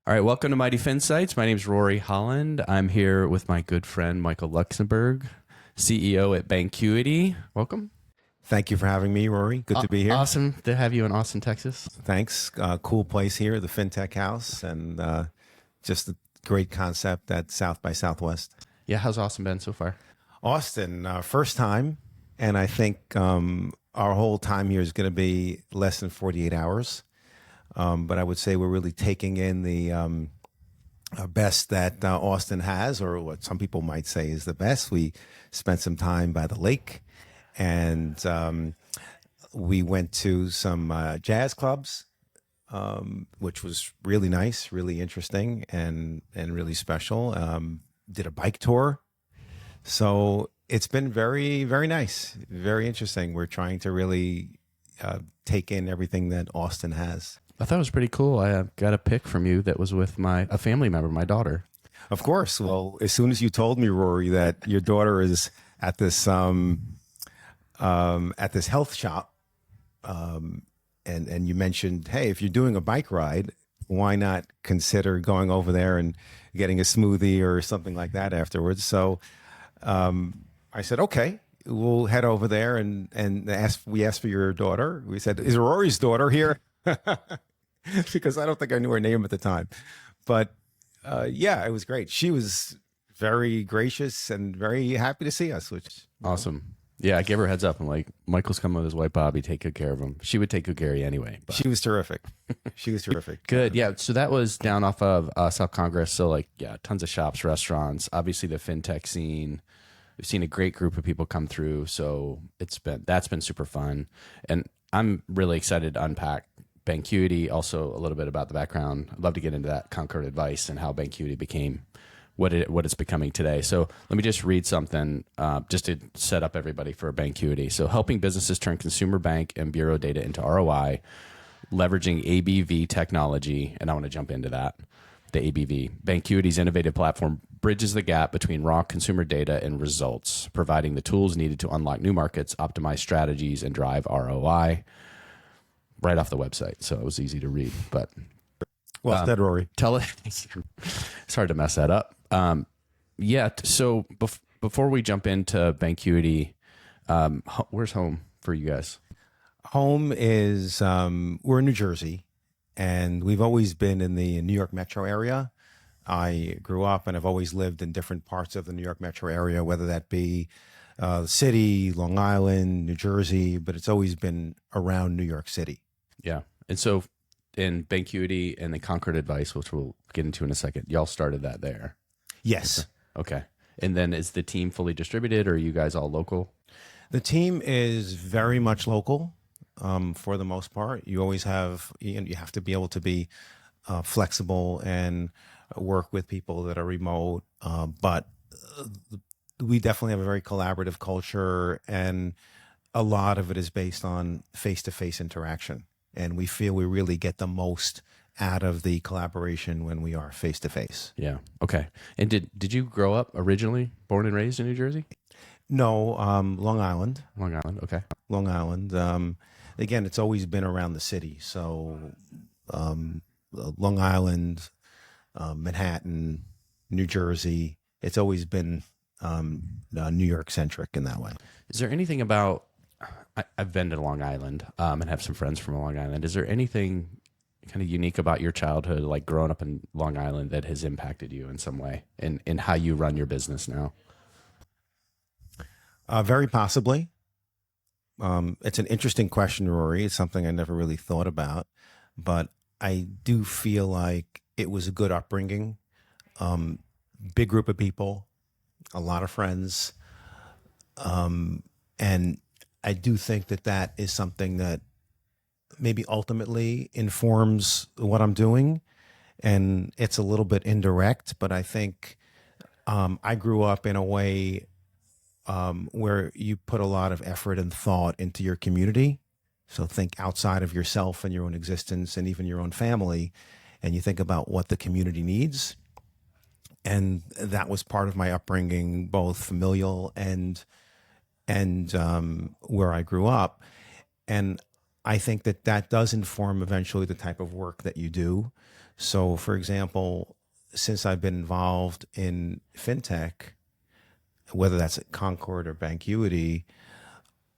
All right, welcome to Mighty Finsights. My name is Rory, Holland. I'm here with my good friend Michael Luxenberg, CEO at Bankuity. Welcome. Thank you for having me, Rory. Good to be here. Awesome to have you in Austin, Texas. Thanks. Cool place here, the Fintech house, and just a great concept at South by Southwest. Yeah, how's Austin been so far? Austin, first time, and I think our whole time here is going to be less than 48 hours. But I would say we're really taking in the best that Austin has, or what some people might say is the best. We spent some time by the lake, and we went to some jazz clubs, which was really nice, really interesting, and really special. Did a bike tour. So it's been very, very nice, very interesting. We're trying to really take in everything that Austin has. I thought it was pretty cool. I got a pic from you that was with a family member, my daughter. Of course. Well, as soon as you told me, Rory, that your daughter is at this health shop, and you mentioned, hey, if you're doing a bike ride, why not consider going over there and getting a smoothie or something like that afterwards? So I said, okay, we'll head over there and we asked for your daughter. We said, is Rory's daughter here? Because I don't think I knew her name at the time. But yeah, it was great. She was very gracious and very happy to see us, which awesome. Yeah, I gave her a heads up. I'm like, Michael's coming with his wife, Bobby. Take good care of him. She would take good care of you anyway. But. She was terrific. She was terrific. Good. Yeah. So that was down off of South Congress. So like, yeah, tons of shops, restaurants, obviously the fintech scene. We've seen a great group of people come through. So that's been super fun. And I'm really excited to unpack Bankuity, also a little bit about the background. I'd love to get into that Concord advice and how Bankuity became what it's becoming today. So let me just read something just to set up everybody for Bankuity. So helping businesses turn consumer bank and bureau data into ROI, leveraging ABV technology, and I want to jump into that. The ABV. Bankuity's innovative platform bridges the gap between raw consumer data and results, providing the tools needed to unlock new markets, optimize strategies, and drive ROI. Right off the website, so it was easy to read. But well said, Rory. Tell it. It's hard to mess that up. Yeah. So before we jump into Bankuity, where's home for you guys? Home is we're in New Jersey, and we've always been in the New York metro area. I grew up and I've always lived in different parts of the New York metro area, whether that be the city, Long Island, New Jersey, but it's always been around New York City. Yeah. And so in Bankuity and the Concord Advice, which we'll get into in a second, y'all started that there. Yes. Okay. And then is the team fully distributed, or are you guys all local? The team is very much local for the most part. You always have, you have to be able to be flexible and work with people that are remote. But we definitely have a very collaborative culture, and a lot of it is based on face-to-face interaction. And we feel we really get the most out of the collaboration when we are face-to-face. Yeah. Okay. And did you grow up originally born and raised in New Jersey? No, Long Island. Long Island. Okay. Long Island. Again, it's always been around the city. So Long Island, Manhattan, New Jersey, it's always been New York centric in that way. Is there anything about, I've been to Long Island and have some friends from Long Island. Is there anything kind of unique about your childhood, like growing up in Long Island, that has impacted you in some way in how you run your business now? Very possibly. It's an interesting question, Rory. It's something I never really thought about, but I do feel like it was a good upbringing. Big group of people, a lot of friends. And I do think that is something that maybe ultimately informs what I'm doing. And it's a little bit indirect, but I think I grew up in a way where you put a lot of effort and thought into your community. So think outside of yourself and your own existence and even your own family, and you think about what the community needs. And that was part of my upbringing, both familial and where I grew up. And I think that does inform eventually the type of work that you do. So, for example, since I've been involved in fintech, whether that's at Concord or Bankuity,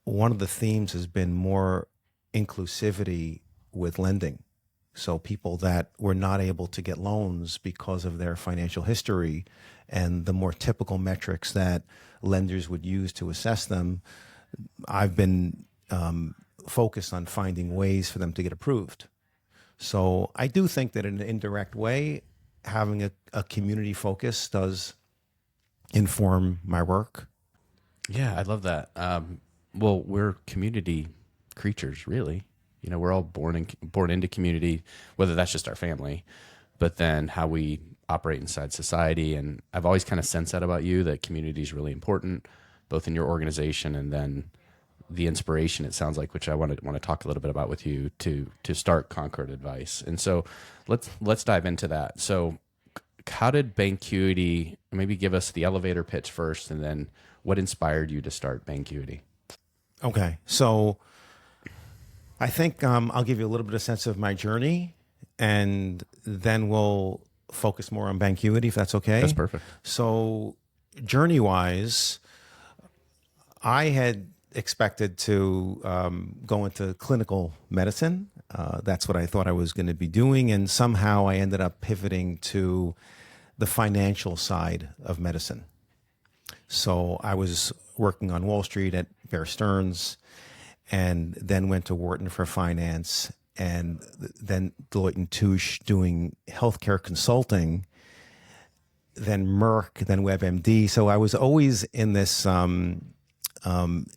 one of the themes has been more inclusivity with lending. So people that were not able to get loans because of their financial history and the more typical metrics that lenders would use to assess them, I've been focused on finding ways for them to get approved. So I do think that in an indirect way, having a community focus does inform my work. Yeah, I love that. Well, we're community creatures, really. You know, we're all born into community, whether that's just our family, but then how we operate inside society. And I've always kind of sensed that about you, that community is really important, both in your organization and then the inspiration, it sounds like, which I want to talk a little bit about with you to start Concord Advice. And so let's dive into that. So how did Bankuity, maybe give us the elevator pitch first, and then what inspired you to start Bankuity? Okay, so I think I'll give you a little bit of sense of my journey, and then we'll focus more on Bankuity, if that's okay. That's perfect. So, journey-wise, I had expected to go into clinical medicine. That's what I thought I was going to be doing, and somehow I ended up pivoting to the financial side of medicine. So I was working on Wall Street at Bear Stearns, and then went to Wharton for finance, and then Deloitte and Touche doing healthcare consulting, then Merck, then WebMD. So I was always in this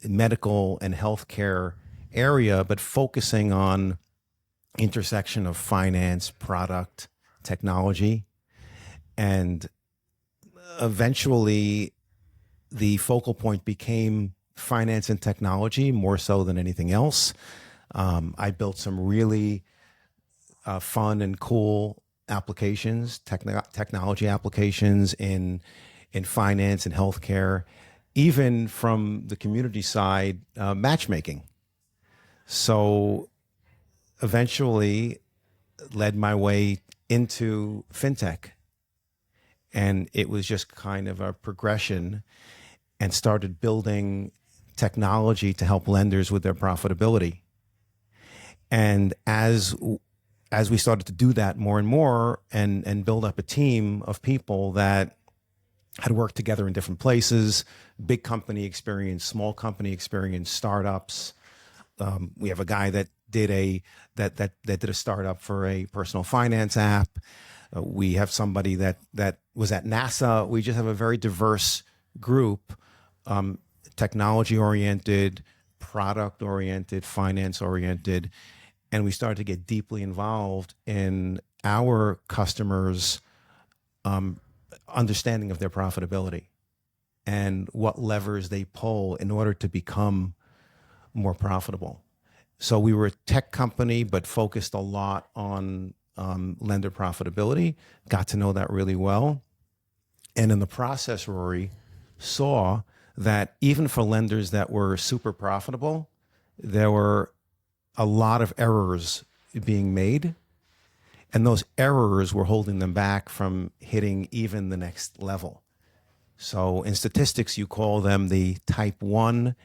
medical and healthcare area, but focusing on intersection of finance, product, technology, and eventually the focal point became finance and technology more so than anything else. I built some really fun and cool applications, technology applications in finance and healthcare, even from the community side, matchmaking. So eventually led my way into fintech. And it was just kind of a progression, and started building technology to help lenders with their profitability. And as we started to do that more and more, and build up a team of people that had worked together in different places, big company experience, small company experience, startups. We have a guy that did a startup for a personal finance app. We have somebody that was at NASA. We just have a very diverse group, technology oriented, product oriented, finance oriented. And we started to get deeply involved in our customers' understanding of their profitability and what levers they pull in order to become more profitable. So we were a tech company, but focused a lot on lender profitability, got to know that really well. And in the process, Rory, saw that even for lenders that were super profitable, there were a lot of errors being made. And those errors were holding them back from hitting even the next level. So in statistics, you call them the type 1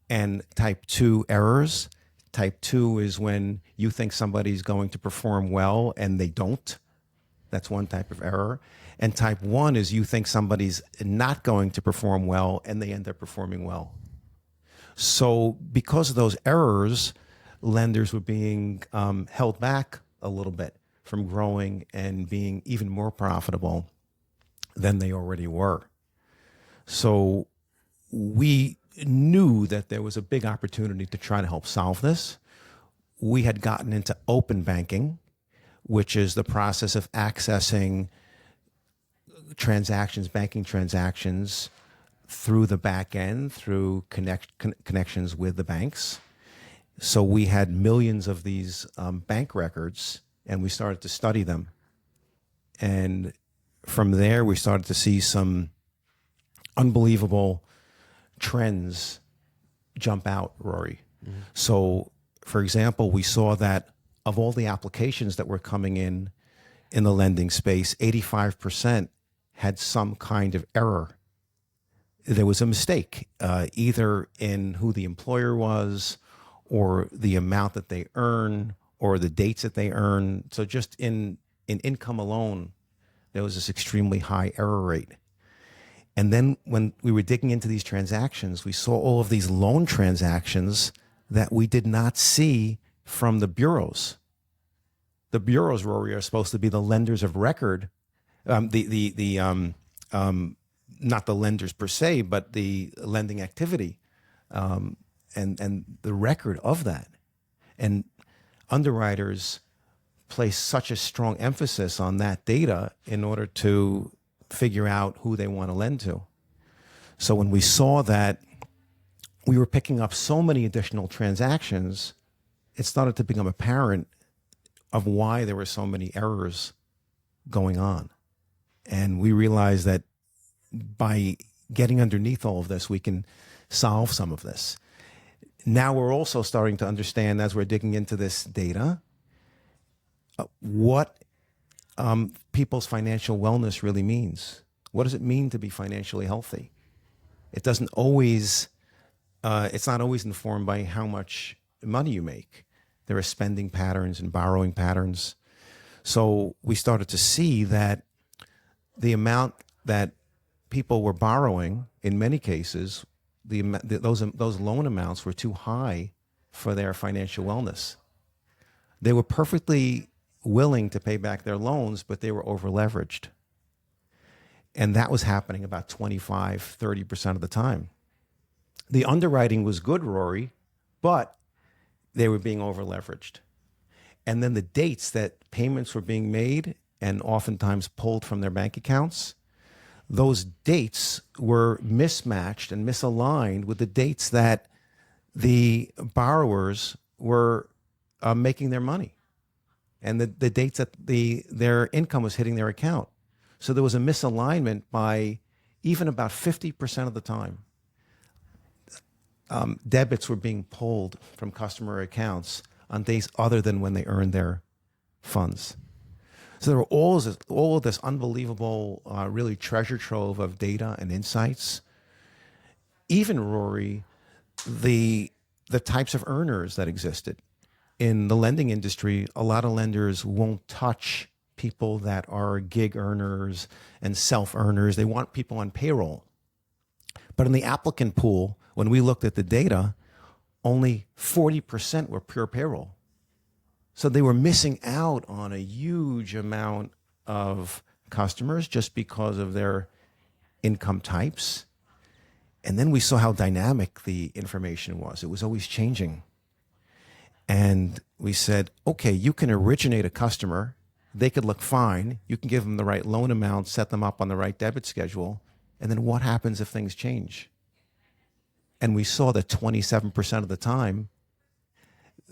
and type 2 errors. Type 2 is when you think somebody's going to perform well and they don't. That's one type of error. And type 1 is you think somebody's not going to perform well and they end up performing well. So because of those errors, lenders were being held back a little bit from growing and being even more profitable than they already were. So we knew that there was a big opportunity to try to help solve this. We had gotten into open banking, which is the process of accessing transactions, banking transactions through the back end, through connections with the banks. So we had millions of these bank records, and we started to study them. And from there, we started to see some unbelievable trends jump out, Rory. Mm-hmm. So, for example, we saw that of all the applications that were coming in in the lending space, 85% had some kind of error. There was a mistake, either in who the employer was, or the amount that they earn, or the dates that they earn. So just in income alone, there was this extremely high error rate. And then when we were digging into these transactions, we saw all of these loan transactions that we did not see from the bureaus. The bureaus, Rory, are supposed to be the lenders of record, not the lenders per se, but the lending activity, and the record of that. And underwriters place such a strong emphasis on that data in order to figure out who they want to lend to. So when we saw that we were picking up so many additional transactions, it started to become apparent of why there were so many errors going on. And we realized that by getting underneath all of this, we can solve some of this. Now we're also starting to understand, as we're digging into this data, what people's financial wellness really means. What does it mean to be financially healthy? It doesn't always, it's not always informed by how much money you make. There are spending patterns and borrowing patterns. So we started to see that the amount that people were borrowing, in many cases, those loan amounts were too high for their financial wellness. They were perfectly willing to pay back their loans, but they were over leveraged. And that was happening about 25, 30% of the time. The underwriting was good, Rory, but they were being over leveraged. And then the dates that payments were being made and oftentimes pulled from their bank accounts, those dates were mismatched and misaligned with the dates that the borrowers were making their money, and the dates that their income was hitting their account. So there was a misalignment by even about 50% of the time. Debits were being pulled from customer accounts on days other than when they earned their funds. So there were all of this unbelievable, really treasure trove of data and insights. Even, Rory, the types of earners that existed. In the lending industry, a lot of lenders won't touch people that are gig earners and self-earners. They want people on payroll. But in the applicant pool, when we looked at the data, only 40% were pure payroll. So they were missing out on a huge amount of customers just because of their income types. And then we saw how dynamic the information was. It was always changing. And we said, okay, you can originate a customer. They could look fine. You can give them the right loan amount, set them up on the right debit schedule. And then what happens if things change? And we saw that 27% of the time,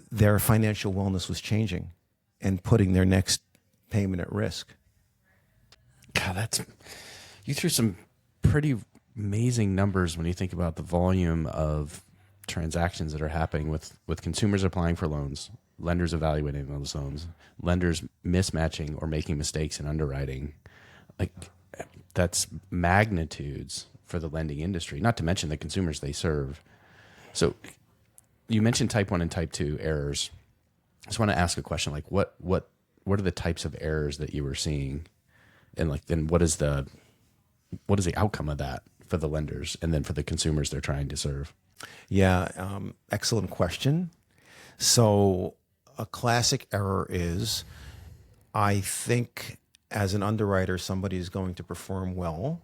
their financial wellness was changing and putting their next payment at risk. God, you threw some pretty amazing numbers when you think about the volume of transactions that are happening with consumers applying for loans, lenders evaluating those loans, lenders mismatching or making mistakes in underwriting. Like, that's magnitudes for the lending industry, not to mention the consumers they serve. So you mentioned type 1 and type 2 errors. I just want to ask a question, like what are the types of errors that you were seeing? And like, then what is the outcome of that for the lenders and then for the consumers they're trying to serve? Yeah, excellent question. So a classic error is, I think as an underwriter, somebody is going to perform well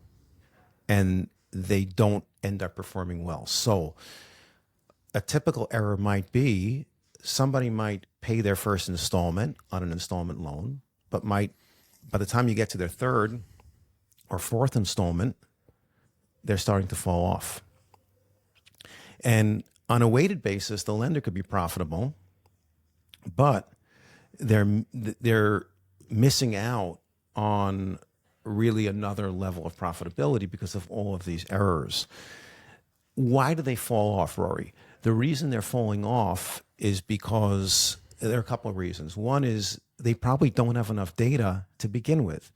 and they don't end up performing well. So a typical error might be somebody might pay their first installment on an installment loan, but by the time you get to their third or fourth installment, they're starting to fall off. And on a weighted basis, the lender could be profitable, but they're missing out on really another level of profitability because of all of these errors. Why do they fall off, Rory? The reason they're falling off is because there are a couple of reasons. One is they probably don't have enough data to begin with.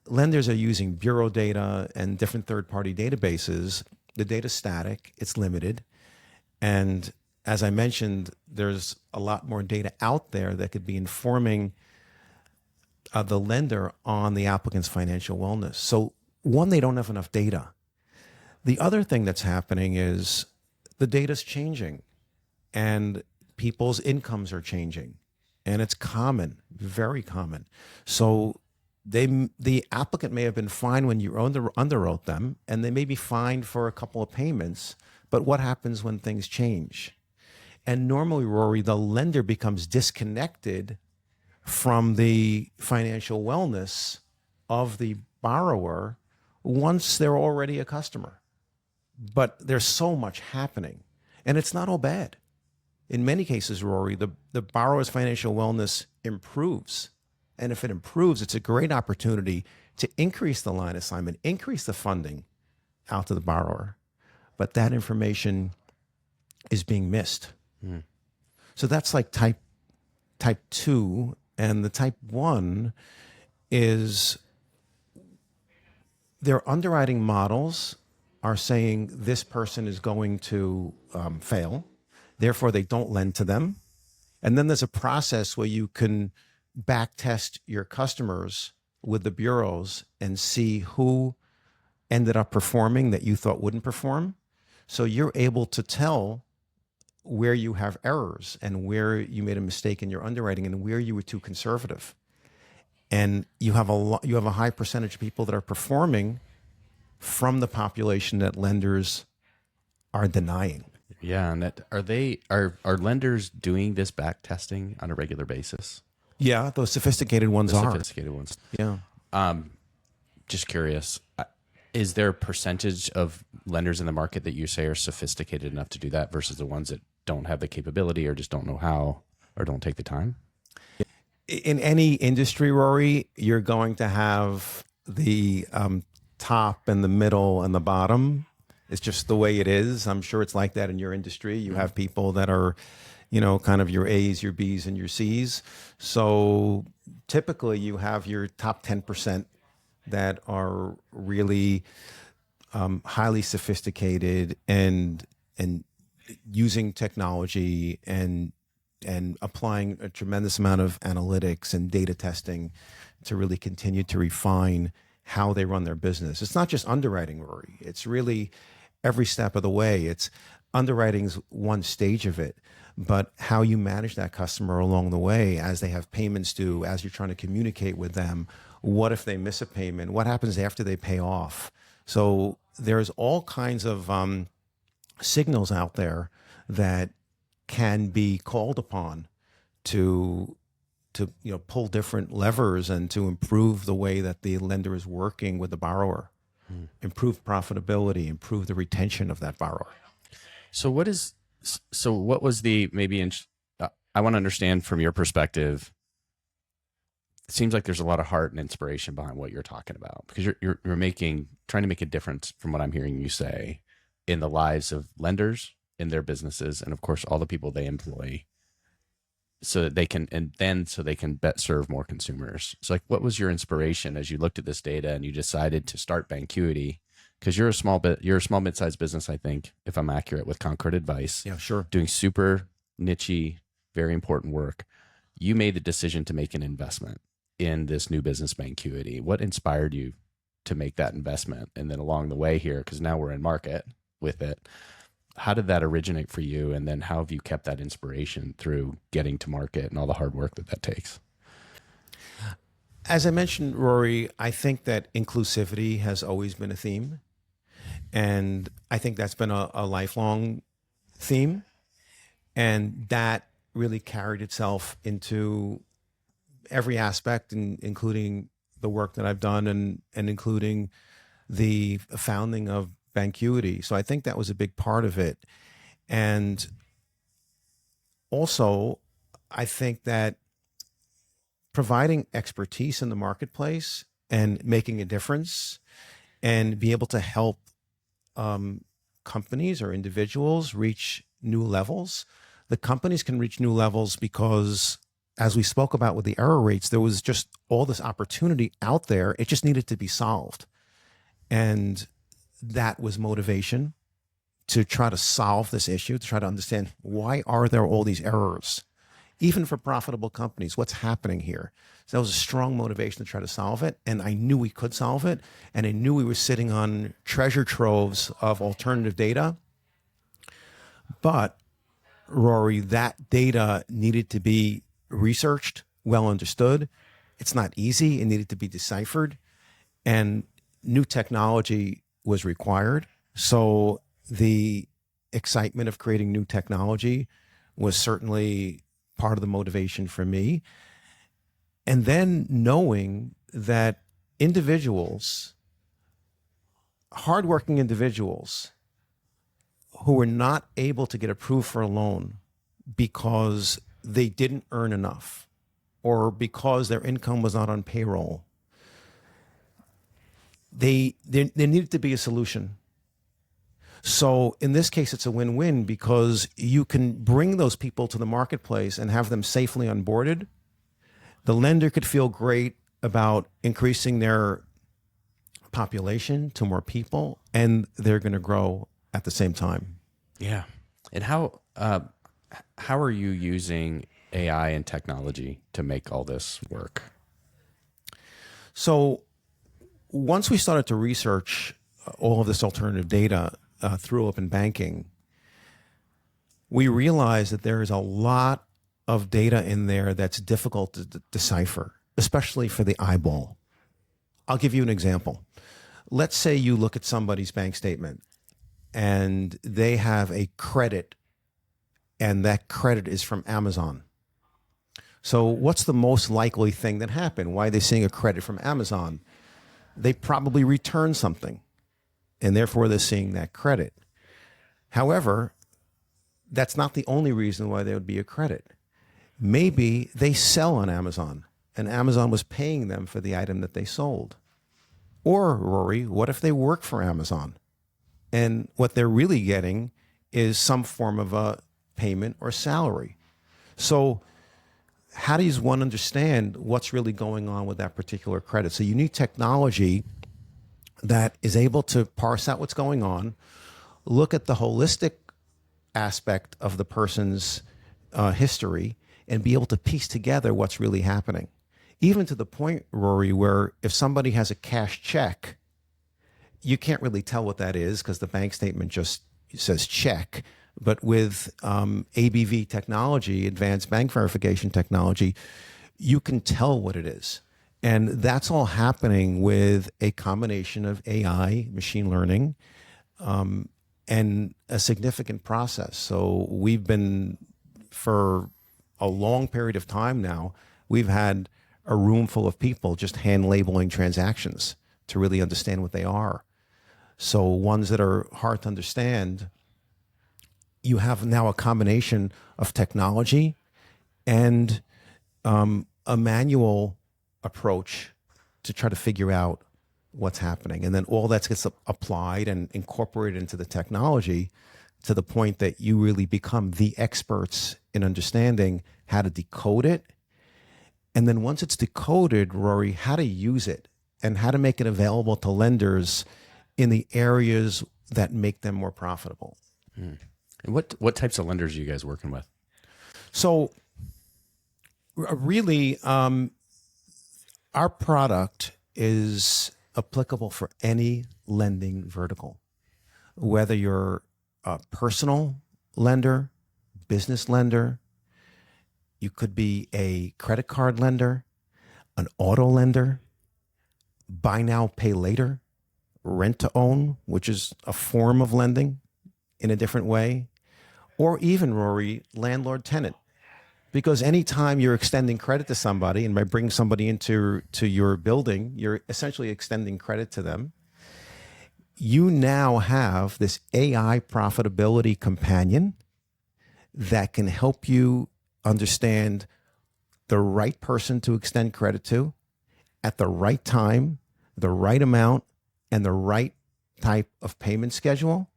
Lenders are using bureau data and different third-party databases. The data's static, it's limited. And as I mentioned, there's a lot more data out there that could be informing the lender on the applicant's financial wellness. So one, they don't have enough data. The other thing that's happening is the data's changing and people's incomes are changing. And it's common, very common. So the applicant may have been fine when you underwrote them, and they may be fine for a couple of payments. But what happens when things change? And normally, Rory, the lender becomes disconnected from the financial wellness of the borrower once they're already a customer. But there's so much happening, and it's not all bad. In many cases, Rory, the borrower's financial wellness improves. And if it improves, it's a great opportunity to increase the line assignment, increase the funding out to the borrower. But that information is being missed. Mm. So that's like type 2. And the type 1 is their underwriting models are saying this person is going to fail. Therefore, they don't lend to them. And then there's a process where you can back test your customers with the bureaus and see who ended up performing that you thought wouldn't perform. So you're able to tell where you have errors and where you made a mistake in your underwriting and where you were too conservative. And you have a high percentage of people that are performing from the population that lenders are denying. Yeah, and are lenders doing this back testing on a regular basis? Yeah, those sophisticated ones are. Sophisticated ones. Yeah. Just curious, is there a percentage of lenders in the market that you say are sophisticated enough to do that versus the ones that don't have the capability or just don't know how or don't take the time? In any industry, Rory, you're going to have the top and the middle and the bottom. It's just the way it is. I'm sure it's like that in your industry. You have people that are, kind of your A's, your B's, and your C's. So typically you have your top 10% that are really highly sophisticated and using technology and applying a tremendous amount of analytics and data testing to really continue to refine how they run their business. It's not just underwriting, Rory. It's really every step of the way. It's underwriting's one stage of it, but how you manage that customer along the way as they have payments due, as you're trying to communicate with them. What if they miss a payment? What happens after they pay off? So there's all kinds of signals out there that can be called upon to pull different levers and to improve the way that the lender is working with the borrower, improve profitability, improve the retention of that borrower. So what was the I want to understand from your perspective. It seems like there's a lot of heart and inspiration behind what you're talking about, because you're trying to make a difference from what I'm hearing you say in the lives of lenders, in their businesses, and of course all the people they employ, so that they can serve more consumers. So like, what was your inspiration as you looked at this data and you decided to start Bankuity? Because you're a small mid-sized business, I think, if I'm accurate, with Concord Advice. Yeah, sure. Doing super niche-y, very important work. You made the decision to make an investment in this new business, Bankuity. What inspired you to make that investment? And then along the way here, because now we're in market with it, how did that originate for you? And then how have you kept that inspiration through getting to market and all the hard work that takes? As I mentioned, Rory, I think that inclusivity has always been a theme. And I think that's been a lifelong theme. And that really carried itself into every aspect, including the work that I've done and including the founding of Bankuity. So I think that was a big part of it. And also, I think that providing expertise in the marketplace and making a difference and be able to help companies or individuals reach new levels. The companies can reach new levels because as we spoke about with the error rates, there was just all this opportunity out there. It just needed to be solved. And that was motivation to try to solve this issue, to try to understand why are there all these errors, even for profitable companies, what's happening here. So that was a strong motivation to try to solve it. And I knew we could solve it. And I knew we were sitting on treasure troves of alternative data. But Rory, that data needed to be researched, well understood. It's not easy. It needed to be deciphered. And new technology was required. So the excitement of creating new technology was certainly part of the motivation for me. And then knowing that individuals, hardworking individuals who were not able to get approved for a loan because they didn't earn enough or because their income was not on payroll, there needed to be a solution. So in this case, it's a win-win because you can bring those people to the marketplace and have them safely onboarded. The lender could feel great about increasing their population to more people, and they're going to grow at the same time. Yeah. And how are you using AI and technology to make all this work? So once we started to research all of this alternative data through open banking, we realized that there is a lot of data in there that's difficult to decipher, especially for the eyeball. I'll give you an example. Let's say you look at somebody's bank statement and they have a credit, and that credit is from Amazon. So what's the most likely thing that happened? Why are they seeing a credit from Amazon? They probably returned something, and therefore they're seeing that credit. However, that's not the only reason why there would be a credit. Maybe they sell on Amazon, and Amazon was paying them for the item that they sold. Or, Rory, what if they work for Amazon, and what they're really getting is some form of a payment or salary? So how does one understand what's really going on with that particular credit? So you need technology that is able to parse out what's going on, look at the holistic aspect of the person's history, and be able to piece together what's really happening. Even to the point, Rory, where if somebody has a cash check, you can't really tell what that is because the bank statement just says check. But with ABV technology, advanced bank verification technology, you can tell what it is. And that's all happening with a combination of AI, machine learning, and a significant process. So we've been, for a long period of time now, we've had a room full of people just hand labeling transactions to really understand what they are. So ones that are hard to understand, you have now a combination of technology and a manual approach to try to figure out what's happening. And then all that gets applied and incorporated into the technology to the point that you really become the experts in understanding how to decode it. And then once it's decoded, Rory, how to use it and how to make it available to lenders in the areas that make them more profitable. And what types of lenders are you guys working with? So really, our product is applicable for any lending vertical, whether you're a personal lender, business lender, you could be a credit card lender, an auto lender, buy now, pay later, rent to own, which is a form of lending in a different way, or even, Rory, landlord tenant. Because anytime you're extending credit to somebody, and by bringing somebody into your building, you're essentially extending credit to them. You now have this AI profitability companion that can help you understand the right person to extend credit to at the right time, the right amount, and the right type of payment schedule.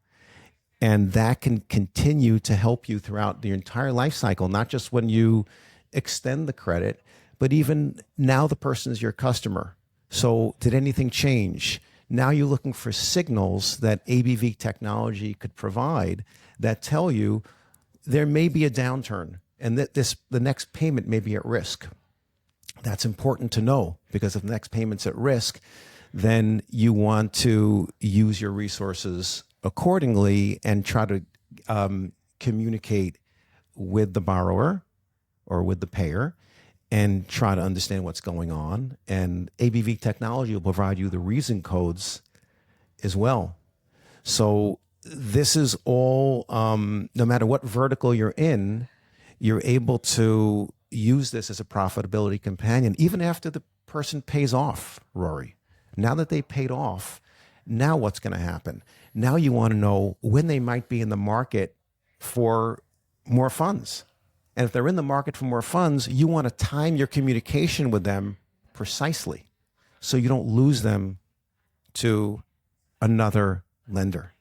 And that can continue to help you throughout the entire life cycle, not just when you extend the credit, but even now the person is your customer. So did anything change? Now you're looking for signals that ABV technology could provide that tell you there may be a downturn and that the next payment may be at risk. That's important to know, because if the next payment's at risk, then you want to use your resources accordingly and try to communicate with the borrower or with the payer and try to understand what's going on. And ABV technology will provide you the reason codes as well. So this is all, no matter what vertical you're in, you're able to use this as a profitability companion, even after the person pays off, Rory. Now that they paid off, now what's going to happen? Now you want to know when they might be in the market for more funds. And if they're in the market for more funds, you want to time your communication with them precisely so you don't lose them to another lender.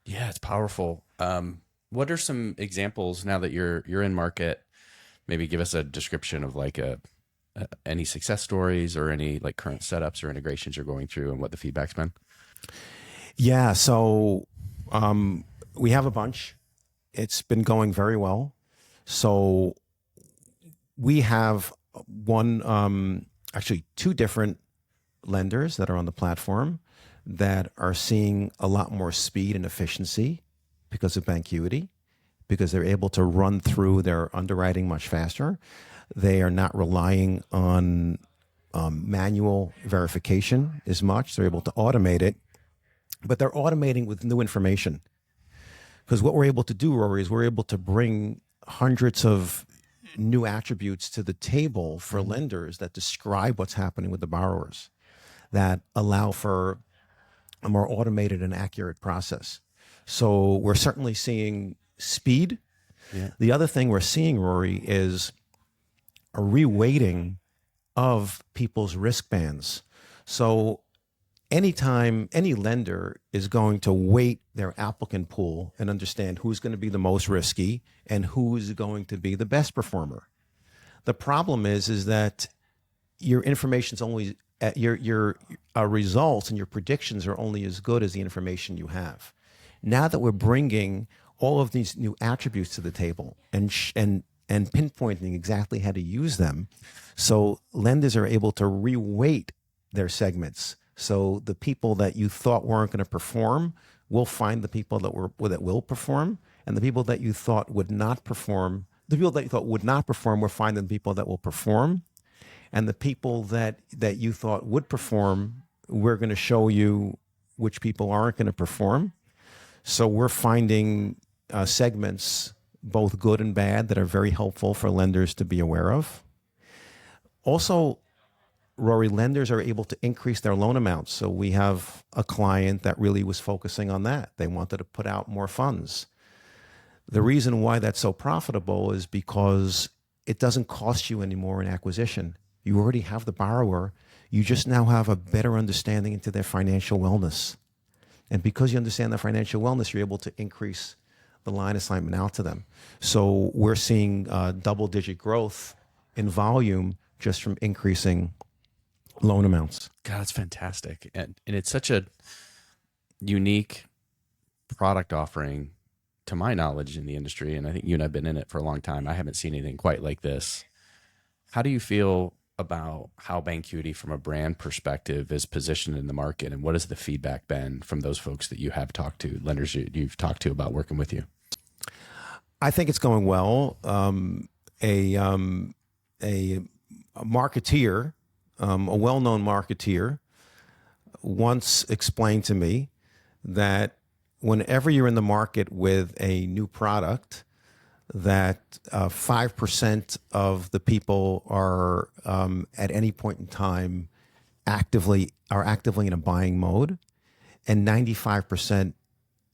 Yeah, it's powerful. What are some examples now that you're in market? Maybe give us a description of like any success stories or any like current setups or integrations you're going through and what the feedback's been. Yeah, so we have a bunch. It's been going very well. So we have actually two different lenders that are on the platform that are seeing a lot more speed and efficiency because of Bankuity, because they're able to run through their underwriting much faster. They are not relying on manual verification as much. They're able to automate it, but they're automating with new information. Because what we're able to do, Rory, is we're able to bring hundreds of new attributes to the table for lenders that describe what's happening with the borrowers, that allow for a more automated and accurate process. So we're certainly seeing speed. Yeah. The other thing we're seeing, Rory, is a reweighting of people's risk bands. So anytime any lender is going to weight their applicant pool and understand who's going to be the most risky and who's going to be the best performer. The problem is that your information's only your results and your predictions are only as good as the information you have. Now that we're bringing all of these new attributes to the table and pinpointing exactly how to use them, so lenders are able to reweight their segments. So the people that you thought weren't going to perform will find the people that will perform, and the people that you thought would not perform, the people that you thought would not perform, will find the people that will perform, and the people that you thought would perform, we're going to show you which people aren't going to perform. So we're finding segments, both good and bad, that are very helpful for lenders to be aware of. Also, Rory, lenders are able to increase their loan amounts. So we have a client that really was focusing on that. They wanted to put out more funds. The reason why that's so profitable is because it doesn't cost you any more in acquisition. You already have the borrower. You just now have a better understanding into their financial wellness. And because you understand their financial wellness, you're able to increase the line assignment out to them. So we're seeing double-digit growth in volume just from increasing loan amounts. God, that's fantastic. And it's such a unique product offering to my knowledge in the industry. And I think you and I have been in it for a long time. I haven't seen anything quite like this. How do you feel about how Bankuity from a brand perspective is positioned in the market, and what has the feedback been from those folks that you have talked to, lenders you've talked to about working with you? I think it's going well. A marketeer, a well-known marketeer, once explained to me that whenever you're in the market with a new product, that 5% of the people are at any point in time actively in a buying mode, and 95%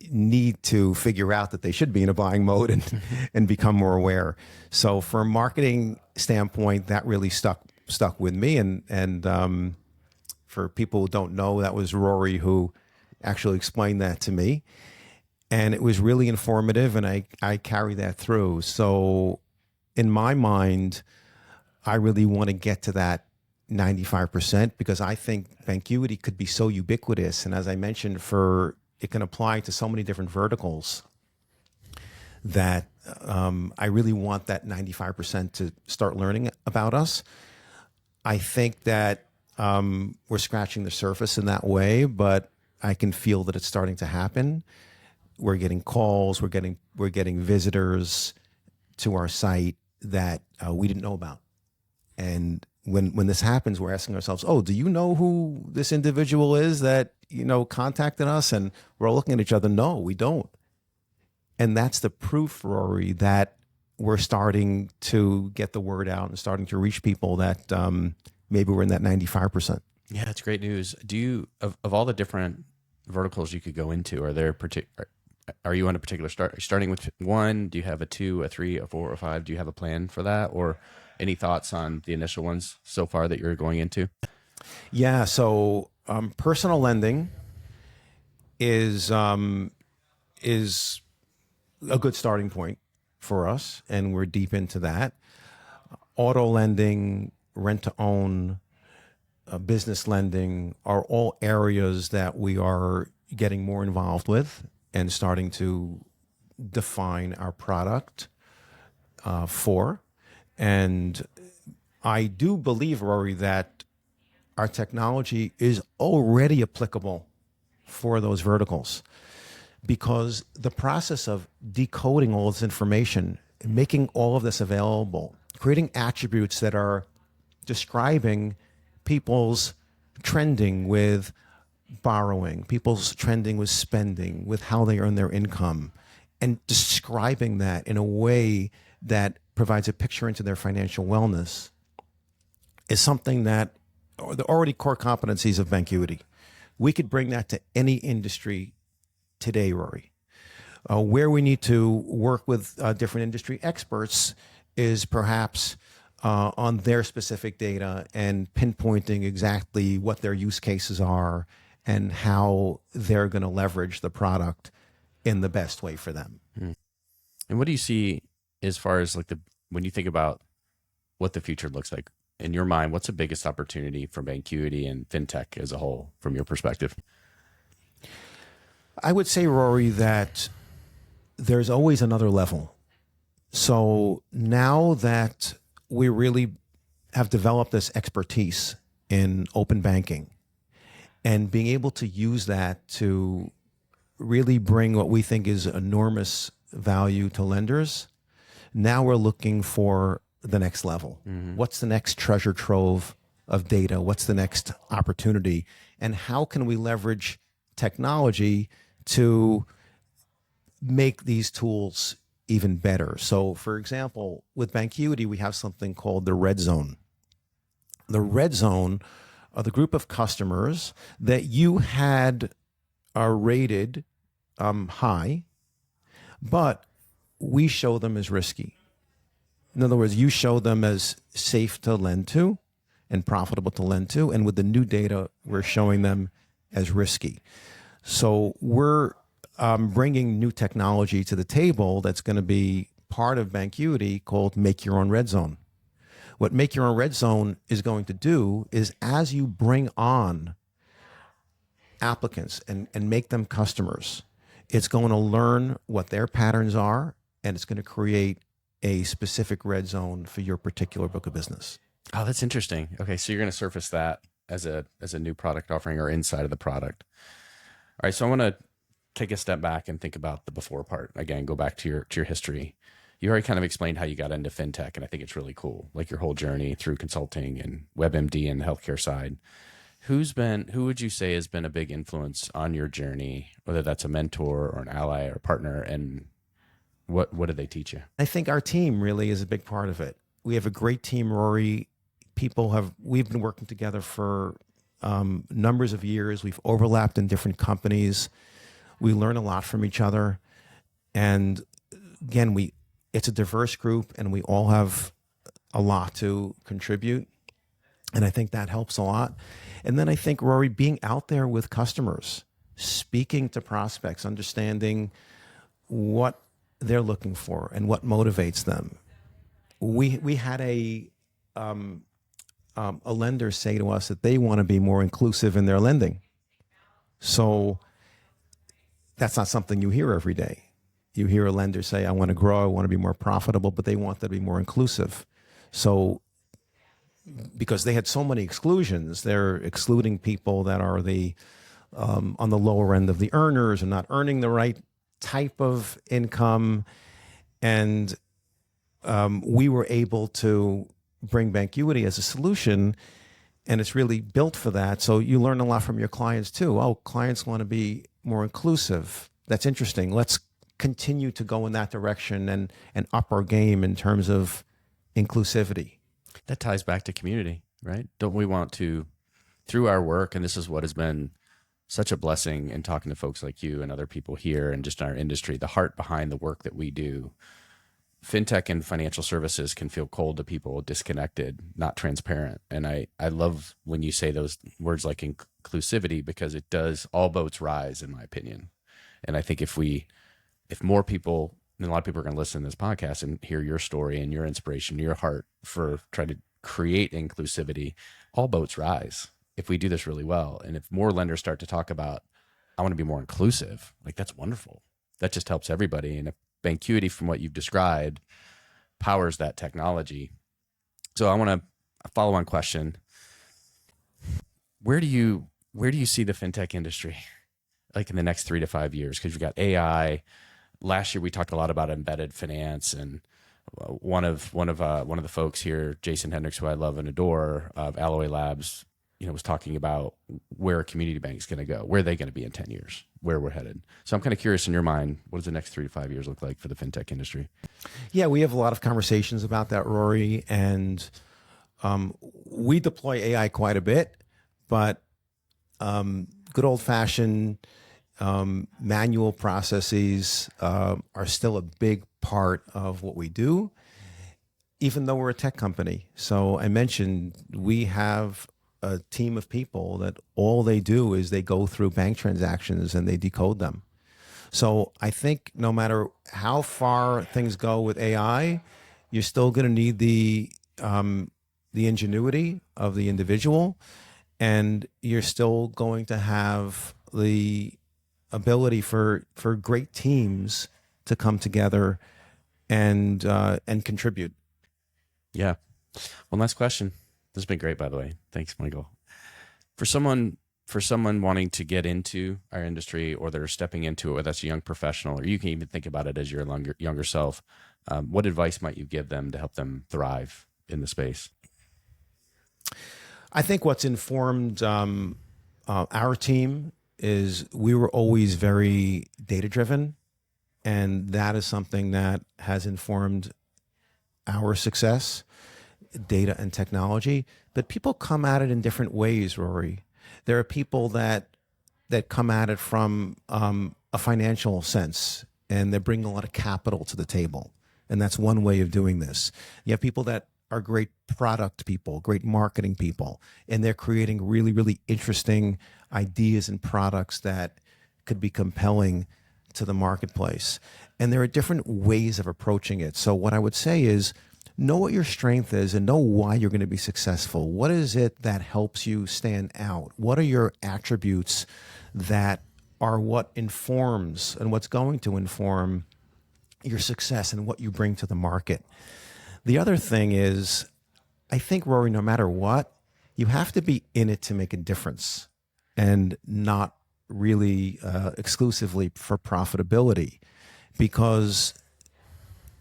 need to figure out that they should be in a buying mode and become more aware. So from a marketing standpoint, that really stuck with me. And for people who don't know, that was Rory who actually explained that to me. And it was really informative, and I carry that through. So in my mind, I really want to get to that 95% because I think Bankuity could be so ubiquitous. And as I mentioned, it can apply to so many different verticals that I really want that 95% to start learning about us. I think that we're scratching the surface in that way, but I can feel that it's starting to happen. We're getting calls, we're getting visitors to our site that we didn't know about. And when this happens, we're asking ourselves, oh, do you know who this individual is that, contacted us? And we're all looking at each other. No, we don't. And that's the proof, Rory, that we're starting to get the word out and starting to reach people that maybe we're in that 95%. Yeah, that's great news. Do you, of all the different verticals you could go into, are you on a particular starting with one? Do you have a 2, a 3, a 4, or 5? Do you have a plan for that? Or any thoughts on the initial ones so far that you're going into? Yeah, so personal lending is a good starting point for us, and we're deep into that. Auto lending, rent to own, business lending are all areas that we are getting more involved with and starting to define our product for. And I do believe, Rory, that our technology is already applicable for those verticals because the process of decoding all this information, making all of this available, creating attributes that are describing people's trending with borrowing, people's trending with spending, with how they earn their income, and describing that in a way that provides a picture into their financial wellness is something that are the already core competencies of Bankuity. We could bring that to any industry today, Rory. Where we need to work with different industry experts is perhaps on their specific data and pinpointing exactly what their use cases are and how they're going to leverage the product in the best way for them. And what do you see as far as when you think about what the future looks like in your mind? What's the biggest opportunity for Bankuity and Fintech as a whole from your perspective? I would say, Rory, that there's always another level. So now that we really have developed this expertise in open banking and being able to use that to really bring what we think is enormous value to lenders, now we're looking for the next level. Mm-hmm. What's the next treasure trove of data? What's the next opportunity? And how can we leverage technology to make these tools even better? So, for example, with Bankuity, we have something called the Red Zone. The Red Zone are the group of customers that you had rated high, but we show them as risky. In other words, you show them as safe to lend to and profitable to lend to, and with the new data, we're showing them as risky. So we're bringing new technology to the table that's going to be part of Bankuity called Make Your Own Red Zone. What Make Your Own Red Zone is going to do is as you bring on applicants and make them customers, it's going to learn what their patterns are, and it's going to create a specific red zone for your particular book of business. Oh, that's interesting. Okay, so you're going to surface that as a new product offering or inside of the product. All right, so I want to take a step back and think about the before part. Again, go back to your history. You already kind of explained how you got into fintech, and I think it's really cool, like your whole journey through consulting and WebMD and the healthcare side. Who would you say has been a big influence on your journey, whether that's a mentor or an ally or partner, and what did they teach you? I think our team really is a big part of it. We have a great team, Rory. We've been working together for numbers of years. We've overlapped in different companies. We learn a lot from each other. And again, it's a diverse group and we all have a lot to contribute. And I think that helps a lot. And then I think, Rory, being out there with customers, speaking to prospects, understanding what they're looking for and what motivates them. We had a a lender say to us that they want to be more inclusive in their lending. So that's not something you hear every day. You hear a lender say, I want to grow, I want to be more profitable, but they want to be more inclusive. So because they had so many exclusions, they're excluding people that are on the lower end of the earners and not earning the right type of income. And we were able to bring Bankuity as a solution, and it's really built for that. So you learn a lot from your clients too. Oh, clients want to be more inclusive. That's interesting. Let's continue to go in that direction and up our game in terms of inclusivity. That ties back to community, right? Don't we want to, through our work, and this is what has been such a blessing in talking to folks like you and other people here and just in our industry, the heart behind the work that we do. Fintech and financial services can feel cold to people, disconnected, not transparent. And I love when you say those words like inclusivity, because it does, all boats rise, in my opinion. And I think if more people, and a lot of people are going to listen to this podcast and hear your story and your inspiration, your heart for trying to create inclusivity, all boats rise if we do this really well. And if more lenders start to talk about, I want to be more inclusive, like that's wonderful. That just helps everybody. And if Bankuity, from what you've described, powers that technology. So I want a follow-on question. Where do you see the fintech industry like in the next 3 to 5 years? Because you've got AI. Last year we talked a lot about embedded finance, and one of the folks here, Jason Hendricks, who I love and adore, of Alloy Labs, was talking about where a community bank is going to go. Where are they going to be in 10 years? Where we're headed. So I'm kind of curious, in your mind, what does the next 3 to 5 years look like for the fintech industry? Yeah, we have a lot of conversations about that, Rory, and we deploy AI quite a bit, but good old-fashioned manual processes are still a big part of what we do, even though we're a tech company. So I mentioned we have a team of people that all they do is they go through bank transactions and they decode them. So I think no matter how far things go with AI, you're still going to need the ingenuity of the individual, and you're still going to have the ability for great teams to come together and contribute. Yeah. One last question. This has been great, by the way. Thanks, Michael. For someone wanting to get into our industry, or they're stepping into it, whether that's a young professional, or you can even think about it as your younger self, what advice might you give them to help them thrive in the space? I think what's informed our team is we were always very data-driven, and that is something that has informed our success. Data and technology, but people come at it in different ways, Rory. There are people that come at it from a financial sense, and they bring a lot of capital to the table, and that's one way of doing this. You have people that are great product people, great marketing people, and they're creating really, really interesting ideas and products that could be compelling to the marketplace. And there are different ways of approaching it. So what I would say is, know what your strength is and know why you're going to be successful. What is it that helps you stand out? What are your attributes that are what informs and what's going to inform your success and what you bring to the market? The other thing is, I think, Rory, no matter what, you have to be in it to make a difference and not really exclusively for profitability. Because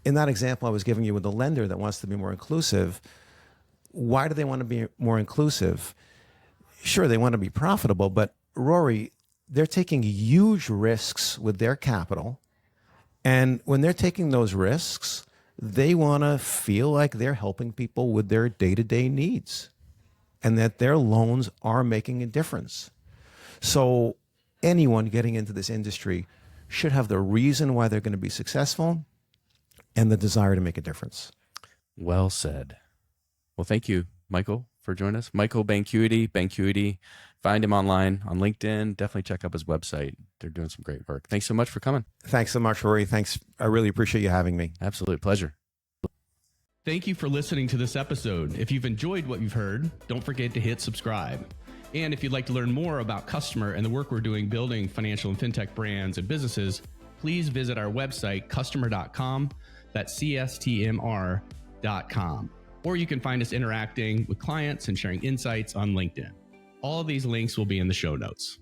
in that example I was giving you with the lender that wants to be more inclusive, why do they want to be more inclusive? Sure, they want to be profitable, but Rory, they're taking huge risks with their capital. And when they're taking those risks, they want to feel like they're helping people with their day-to-day needs and that their loans are making a difference. So anyone getting into this industry should have the reason why they're going to be successful and the desire to make a difference. Well said. Well, thank you, Michael, for joining us. Michael Bankuity. Find him online on LinkedIn. Definitely check out his website. They're doing some great work. Thanks so much for coming. Thanks so much, Rory. Thanks. I really appreciate you having me. Absolute pleasure. Thank you for listening to this episode. If you've enjoyed what you've heard, don't forget to hit subscribe. And if you'd like to learn more about Customer and the work we're doing building financial and fintech brands and businesses, please visit our website, customer.com. That's CSTMR.com. Or you can find us interacting with clients and sharing insights on LinkedIn. All of these links will be in the show notes.